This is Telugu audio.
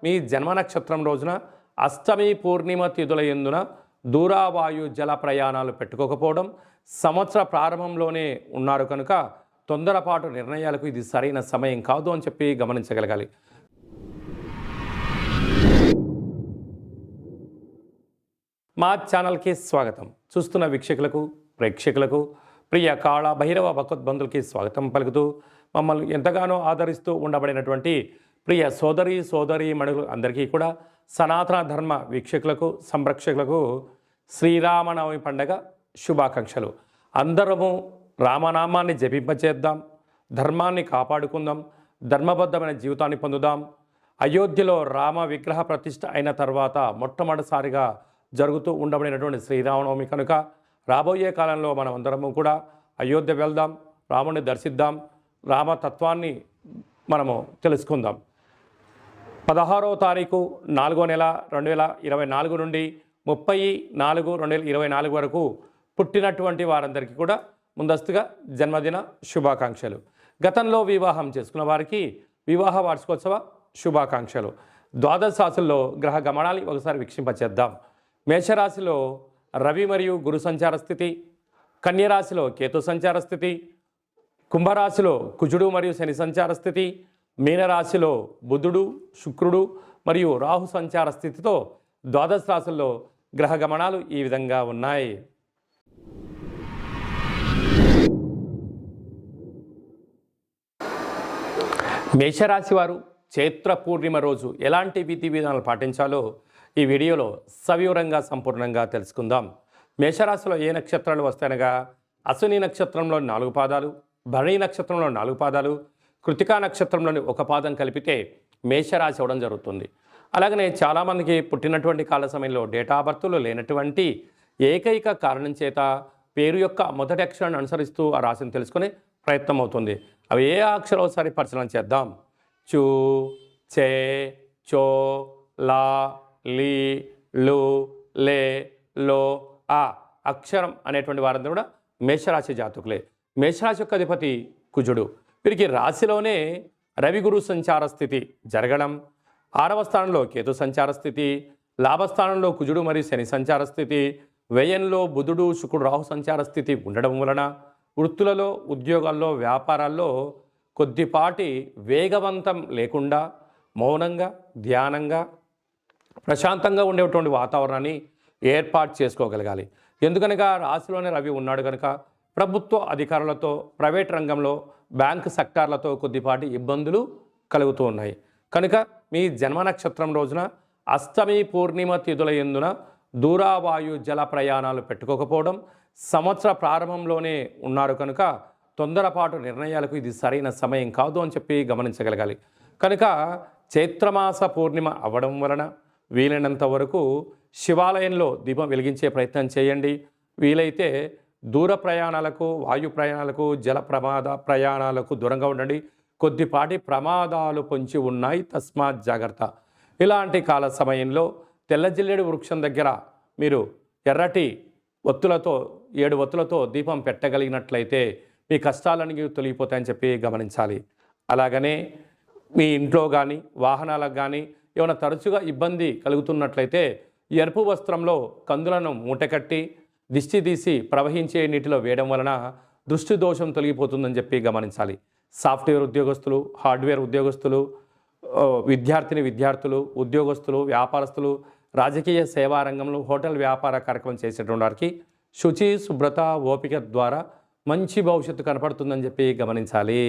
మీ జన్మ నక్షత్రం రోజున అష్టమి పూర్ణిమ తిథుల యందున దూరావాయు జల ప్రయాణాలు పెట్టుకోకపోవడం, సంవత్సర ప్రారంభంలోనే ఉన్నారు కనుక తొందరపాటు నిర్ణయాలకు ఇది సరైన సమయం కాదు అని చెప్పి గమనించగలగాలి. మా ఛానల్కి స్వాగతం. చూస్తున్న వీక్షకులకు, ప్రేక్షకులకు, ప్రియ కాళ భైరవ భగవద్బంధులకి స్వాగతం పలుకుతూ మమ్మల్ని ఎంతగానో ఆదరిస్తూ ఉండబడినటువంటి ప్రియ సోదరీ మణులు అందరికీ కూడా సనాతన ధర్మ వీక్షకులకు, సంరక్షకులకు శ్రీరామనవమి పండగ శుభాకాంక్షలు. అందరము రామనామాన్ని జపింపచేద్దాం, ధర్మాన్ని కాపాడుకుందాం, ధర్మబద్ధమైన జీవితాన్ని పొందుదాం. అయోధ్యలో రామ విగ్రహ ప్రతిష్ఠ అయిన తర్వాత మొట్టమొదటిసారిగా జరుగుతూ ఉండబడినటువంటి శ్రీరామనవమి కనుక రాబోయే కాలంలో మనం అందరము కూడా అయోధ్య వెళ్దాం, రాముని దర్శిద్దాం, రామతత్వాన్ని మనము తెలుసుకుందాం. 16వ తారీఖు 4వ నెల 2024 నుండి 30/4/2024 వరకు పుట్టినటువంటి వారందరికీ కూడా ముందస్తుగా జన్మదిన శుభాకాంక్షలు. గతంలో వివాహం చేసుకున్న వారికి వివాహ వార్షికోత్సవ శుభాకాంక్షలు. ద్వాదశ రాశుల్లో గ్రహ గమనాన్ని ఒకసారి వీక్షింపచేద్దాం. మేషరాశిలో రవి మరియు గురు సంచార స్థితి, కన్యరాశిలో కేతు సంచార స్థితి, కుంభరాశిలో కుజుడు మరియు శని సంచార స్థితి, మీనరాశిలో బుధుడు, శుక్రుడు మరియు రాహు సంచార స్థితితో ద్వాదశ రాశుల్లో గ్రహ గమనాలు ఈ విధంగా ఉన్నాయి. మేషరాశి వారు చైత్ర పూర్ణిమ రోజు ఎలాంటి విధి విధానాలు పాటించాలో ఈ వీడియోలో సవివరంగా సంపూర్ణంగా తెలుసుకుందాం. మేషరాశిలో ఏ నక్షత్రాలు వస్తాయనగా అశ్విని నక్షత్రంలో 4 పాదాలు, భరణి నక్షత్రంలో 4 పాదాలు, కృతికా నక్షత్రంలోని 1 పాదం కలిపితే మేషరాశి అవ్వడం జరుగుతుంది. అలాగనే చాలామందికి పుట్టినటువంటి కాల సమయంలో డేటా ఆఫ్ బర్త్లు లేనటువంటి ఏకైక కారణం చేత పేరు యొక్క మొదటి అక్షరాన్ని అనుసరిస్తూ ఆ రాశిని తెలుసుకునే ప్రయత్నం అవుతుంది. అవి ఏ అక్షరం ఒకసారి పరిశీలన చేద్దాం. చూ, చే, చో, లా, లీ, లు, లే, లో, ఆ అక్షరం అనేటువంటి వారందరూ కూడా మేషరాశి జాతకులే. మేషరాశి యొక్క అధిపతి కుజుడు. వీరికి రాశిలోనే రవి గురు సంచార స్థితి జరగడం, 6వ స్థానంలో కేతు సంచార స్థితి, లాభస్థానంలో కుజుడు మరియు శని సంచార స్థితి, వ్యయంలో బుధుడు శుక్రుడు రాహు సంచార స్థితి ఉండడం వలన వృత్తులలో, ఉద్యోగాల్లో, వ్యాపారాల్లో కొద్దిపాటి వేగవంతం లేకుండా మౌనంగా, ధ్యానంగా, ప్రశాంతంగా ఉండేటువంటి వాతావరణాన్ని ఏర్పాటు చేసుకోగలగాలి. ఎందుకనగా రాశిలోనే రవి ఉన్నాడు కనుక ప్రభుత్వ అధికారులతో, ప్రైవేట్ రంగంలో, బ్యాంకు సెక్టార్లతో కొద్దిపాటి ఇబ్బందులు కలుగుతూ ఉన్నాయి. కనుక మీ జన్మ నక్షత్రం రోజున అష్టమి పూర్ణిమ తిథుల యందున దూరావాయు జల ప్రయాణాలు పెట్టుకోకపోవడం, సంవత్సర ప్రారంభంలోనే ఉన్నారు కనుక తొందరపాటు నిర్ణయాలకు ఇది సరైన సమయం కాదు అని చెప్పి గమనించగలగాలి. కనుక చైత్రమాస పూర్ణిమ అవ్వడం వలన వీలైనంత వరకు శివాలయంలో దీపం వెలిగించే ప్రయత్నం చేయండి. వీలైతే దూర ప్రయాణాలకు, వాయు ప్రయాణాలకు, జల ప్రయాణాలకు దూరంగా ఉండండి. కొద్దిపాటి ప్రమాదాలు పొంచి ఉన్నాయి, తస్మాత్ జాగ్రత్త. ఇలాంటి కాల సమయంలో తెల్ల జిల్లేడు వృక్షం దగ్గర మీరు ఎర్రటి ఒత్తులతో 7 ఒత్తులతో దీపం పెట్టగలిగినట్లయితే మీ కష్టాలన్నీ తొలగిపోతాయని చెప్పి గమనించాలి. అలాగనే మీ ఇంట్లో కానీ, వాహనాలకు కానీ ఏమైనా తరచుగా ఇబ్బంది కలుగుతున్నట్లయితే ఎరుపు వస్త్రంలో కందులను మూటకట్టి దిష్టి తీసి ప్రవహించే నీటిలో వేయడం వలన దృష్టి దోషం తొలగిపోతుందని చెప్పి గమనించాలి. సాఫ్ట్వేర్ ఉద్యోగస్తులు, హార్డ్వేర్ ఉద్యోగస్తులు, విద్యార్థులు, ఉద్యోగస్తులు, వ్యాపారస్తులు, రాజకీయ సేవా రంగంలో, హోటల్ వ్యాపార కార్యక్రమం చేసేటువంటి వారికి శుచి, శుభ్రత, ఓపిక ద్వారా మంచి భవిష్యత్తు కనపడుతుందని చెప్పి గమనించాలి.